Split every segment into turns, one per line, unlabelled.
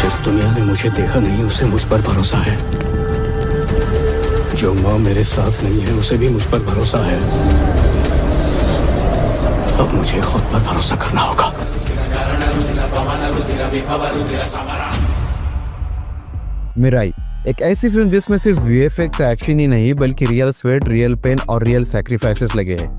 जिस दुनिया ने मुझे देखा नहीं उसे मुझ पर भरोसा है। जो माँ मेरे साथ नहीं है उसे भी मुझ पर भरोसा है। अब मुझे खुद पर भरोसा करना होगा।
मिराई एक ऐसी फिल्म जिसमें सिर्फ वीएफएक्स एक्शन ही नहीं बल्कि रियल स्वेट, रियल पेन और रियल सैक्रिफाइसेस लगे हैं।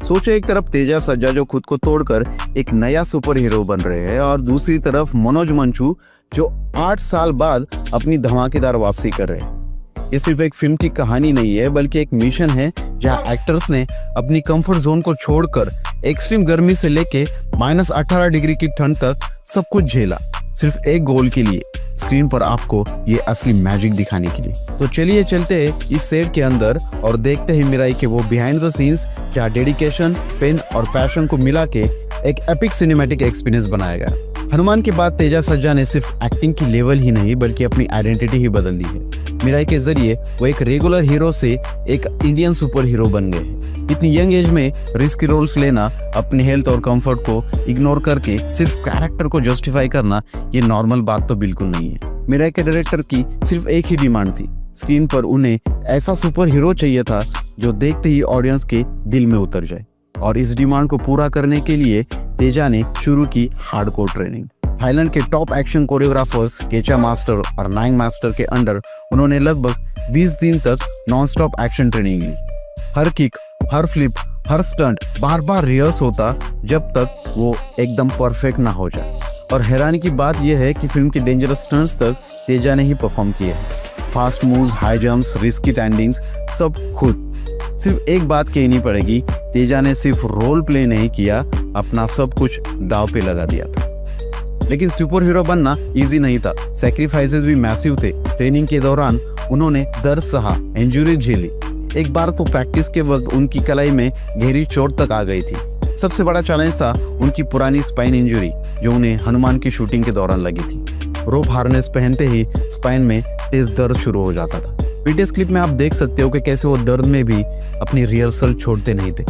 सोचो, एक तरफ तेजा सज्जा जो खुद को तोड़कर एक नया सुपर हीरो बन रहे हैं और दूसरी तरफ मनोज मंचू जो 8 साल बाद अपनी धमाकेदार वापसी कर रहे हैं। ये सिर्फ एक फिल्म की कहानी नहीं है बल्कि एक मिशन है जहां एक्टर्स ने अपनी कंफर्ट जोन को छोड़कर एक्सट्रीम गर्मी से लेके -18 डिग्री की ठंड तक सब कुछ झेला, सिर्फ एक गोल के लिए, स्क्रीन पर आपको ये असली मैजिक दिखाने के लिए। तो चलिए चलते हैं इस सेट के अंदर और देखते हैं मिराई के वो बिहाइंड द सीन्स जहाँ डेडिकेशन, पेन और पैशन को मिला के एक एपिक सिनेमैटिक एक्सपीरियंस बनाया गया। हनुमान के बाद तेजा सज्जा ने सिर्फ एक्टिंग की लेवल ही नहीं बल्कि अपनी आइडेंटिटी ही बदल दी है। मिराई के जरिए वो एक रेगुलर हीरो से एक इंडियन सुपर हीरो बन गए हैं। इतनी यंग एज में रिस्की रोल्स लेना, अपनी हेल्थ और कंफर्ट को इग्नोर करके सिर्फ कैरेक्टर को जस्टिफाई करना, ये नॉर्मल बात तो बिल्कुल नहीं है। मिराई के डायरेक्टर की सिर्फ एक ही डिमांड थी, स्क्रीन पर उन्हें ऐसा सुपर हीरो चाहिए था जो देखते ही ऑडियंस के दिल में उतर जाए। और इस डिमांड को पूरा करने के लिए तेजा ने शुरू की हार्डकोर ट्रेनिंग। थाईलैंड के टॉप एक्शन कोरियोग्राफर्स केचा मास्टर और नाइंग मास्टर के अंडर उन्होंने लगभग 20 दिन तक नॉनस्टॉप एक्शन ट्रेनिंग ली। हर किक, हर फ्लिप, हर स्टंट बार बार रिहर्स होता जब तक वो एकदम परफेक्ट ना हो जाए। और हैरानी की बात यह है कि फिल्म के डेंजरस स्टंट्स तक तेजा ने ही परफॉर्म किए। Fast moves, high jumps, risky landings सब खुद। सिर्फ एक बात कहनी पड़ेगी, तेजा ने सिर्फ रोल प्ले नहीं किया, अपना सब कुछ दांव पे लगा दिया था। लेकिन सुपर हीरो बनना इजी नहीं था, सैक्रिफाइसेस भी मैसिव थे। ट्रेनिंग के दौरान उन्होंने दर्द सहा, इंजरी झेली। एक बार तो प्रैक्टिस के वक्त उनकी कलाई में गहरी चोट तक आ गई थी। सबसे बड़ा चैलेंज था उनकी पुरानी स्पाइन इंजरी जो उन्हें हनुमान की शूटिंग के दौरान लगी थी। रोप हार्नेस पहनते ही स्पाइन में तेज दर्द शुरू हो जाता था। वीडियो क्लिप में आप देख सकते हो कि कैसे वो दर्द में भी अपनी रिहर्सल छोड़ते नहीं थे।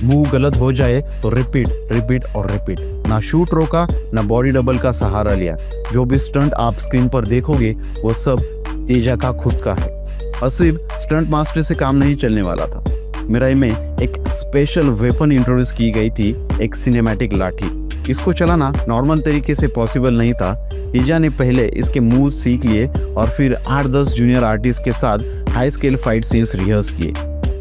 मूव गलत हो जाए तो रिपीट, रिपीट और रिपीट। ना शूट रोका, ना बॉडी डबल का सहारा लिया। जो भी स्टंट आप स्क्रीन पर देखोगे वो सब तेजा का खुद का है। और सिर्फ स्टंट मास्टर से काम नहीं चलने वाला था। मिराई में एक स्पेशल वेपन इंट्रोड्यूस की गई थी, एक सिनेमैटिक लाठी। इसको चलाना नॉर्मल तरीके से पॉसिबल नहीं था। तेजा ने पहले इसके मूव सीख लिए और फिर 8-10 जूनियर आर्टिस्ट के साथ high scale fight scenes rehearse किए।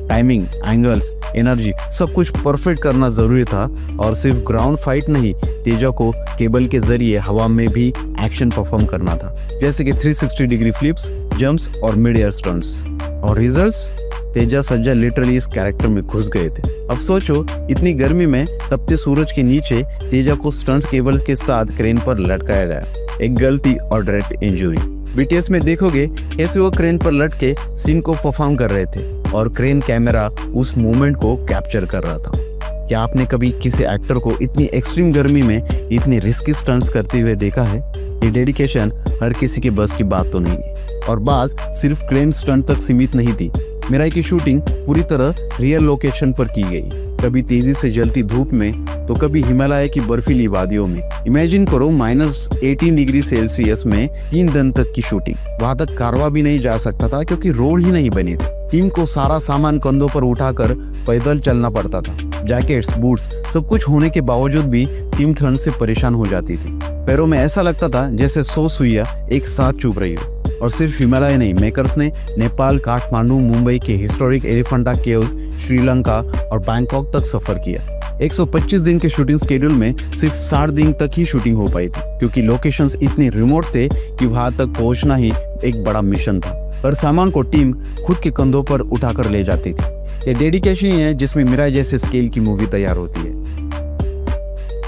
टाइमिंग, एंगल्स, एनर्जी सब कुछ परफेक्ट करना जरूरी था। और सिर्फ ग्राउंड फाइट नहीं, तेजा को केबल के जरिए हवा में भी एक्शन परफॉर्म करना था, जैसे कि 360 डिग्री फ्लिप्स, जंप्स और मिड एयर स्टंट्स। और रिजल्ट्स, तेजा सज्जा लिटरली इस कैरेक्टर में घुस गए थे। अब सोचो, इतनी गर्मी में तपते सूरज के नीचे तेजा को स्टंट केबल के साथ क्रेन पर लटकाया गया। एक गलती और डायरेक्ट इंजरी। बीटीएस में देखोगे कैसे वो क्रेन पर लटके सीन को परफॉर्म कर रहे थे और क्रेन कैमरा उस मोमेंट को कैप्चर कर रहा था। क्या आपने कभी किसी एक्टर को इतनी एक्सट्रीम गर्मी में इतनी रिस्की स्टंट्स करते हुए देखा है? ये डेडिकेशन हर किसी के बस की बात तो नहीं है। और बात सिर्फ क्रेन स्टंट तक सीमित नहीं थी। मिराई की शूटिंग पूरी तरह रियल लोकेशन पर की गई, कभी तेजी से जलती धूप में तो कभी हिमालय की बर्फीली वादियों में। इमेजिन करो -18 डिग्री सेल्सियस में 3 दिन तक की शूटिंग। वहां तक कारवा भी नहीं जा सकता था क्योंकि रोड ही नहीं बने थे। टीम को सारा सामान कंधों पर उठाकर पैदल चलना पड़ता था। जैकेट्स, बूट्स सब कुछ होने के बावजूद भी टीम ठंड से परेशान हो जाती थी। पैरों में ऐसा लगता था जैसे 100 सुइयां एक साथ चुभ रही हो। और सिर्फ हिमालय नहीं, मेकर्स ने नेपाल, काठमांडू, मुंबई के हिस्टोरिक एलिफेंटा केव्स, श्रीलंका और बैंकॉक तक सफर किया। 125 दिन के शूटिंग शेड्यूल में सिर्फ 60 दिन तक ही शूटिंग हो पाई थी क्योंकि लोकेशंस इतने रिमोट थे कि वहां तक पहुंचना ही एक बड़ा मिशन था। हर सामान को टीम खुद के कंधों पर उठाकर ले जाती थी। ये डेडिकेशन ही है जिसमें मिराई जैसे स्केल की मूवी तैयार होती है।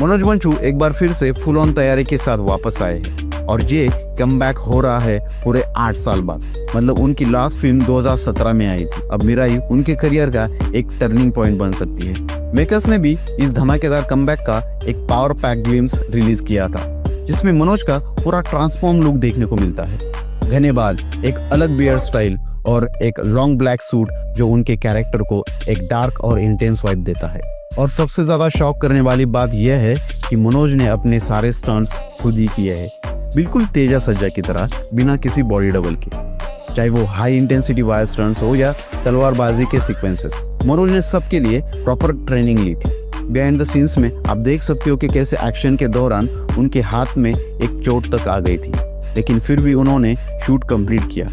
मनोज मंचू एक बार फिर से फुल ऑन तैयारी के साथ वापस आए हैं और ये कमबैक हो रहा है पूरे 8 साल बाद। मतलब उनकी लास्ट फिल्म 2017 में आई थी। अब मिराई उनके करियर का एक टर्निंग पॉइंट बन सकती है। मेकर्स ने भी इस धमाकेदार कमबैक का एक पावर पैक ग्लिम्स रिलीज किया था जिसमें मनोज का पूरा ट्रांसफॉर्म लुक देखने को मिलता है। घने बाल, एक अलग बियर्ड स्टाइल और एक लॉन्ग ब्लैक सूट जो उनके कैरेक्टर को एक डार्क और इंटेंस वाइब देता है। और सबसे ज्यादा शॉक करने वाली बात यह है कि मनोज ने अपने सारे स्टंट्स खुद ही किए हैं। बिल्कुल तेजा सज्जा की तरह, बिना किसी बॉडी डबल के। चाहे वो हाई इंटेंसिटी वायर स्टंट्स हो या तलवारबाजी के सीक्वेंसेस, मनोज ने सबके लिए प्रॉपर ट्रेनिंग ली थी। बिहाइंड द सीन्स में आप देख सकते हो कि कैसे एक्शन के दौरान उनके हाथ में एक चोट तक आ गई थी, लेकिन फिर भी उन्होंने शूट कंप्लीट किया।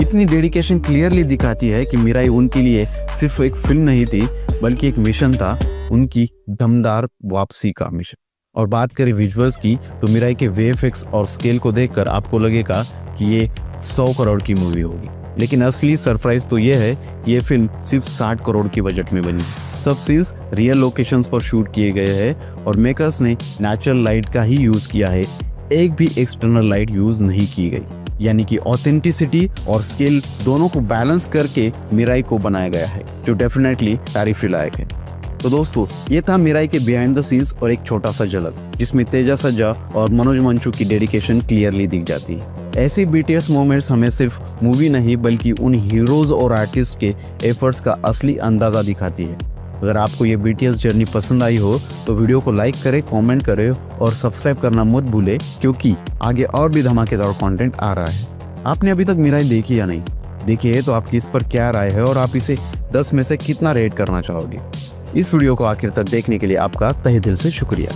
इतनी डेडिकेशन क्लियरली दिखाती है कि मिराई उनके लिए सिर्फ एक फिल्म नहीं थी, बल्कि एक मिशन था, उनकी दमदार वापसी का मिशन। और बात करें विजुअल्स की, तो मिराई के वीएफएक्स और स्केल को देखकर आपको लगेगा कि ये 100 करोड़ की मूवी होगी, लेकिन असली सरप्राइज तो ये है, ये फिल्म सिर्फ 60 करोड़ की बजट में बनी। सब सीन्स रियल लोकेशंस पर शूट किए गए हैं और मेकर्स ने नेचुरल लाइट का ही यूज किया है, एक भी एक्सटर्नल लाइट यूज नहीं की गई। यानी कि ऑथेंटिसिटी और स्केल दोनों को बैलेंस करके मिराई को बनाया गया है, जो डेफिनेटली तारीफ लायक है। तो दोस्तों, ये था मिराई के बिहाइंड द सीन्स और एक छोटा सा झलक, जिसमें तेजा सज्जा और मनोज मंचू की डेडिकेशन क्लियरली दिख जाती है। ऐसे बीटीएस मोमेंट्स हमें सिर्फ मूवी नहीं, बल्कि उन हीरोज और आर्टिस्ट के एफर्ट्स का असली अंदाजा दिखाती है। अगर आपको ये बीटीएस जर्नी पसंद आई हो तो वीडियो को लाइक करें, कमेंट करें और सब्सक्राइब करना मत भूलें, क्योंकि आगे और भी धमाकेदार कंटेंट आ रहा है। आपने अभी तक मिराई देखी या नहीं देखी है तो आपकी इस पर क्या राय है और आप इसे 10 में से कितना रेट करना चाहोगे? इस वीडियो को आखिर तक देखने के लिए आपका तहे दिल से शुक्रिया।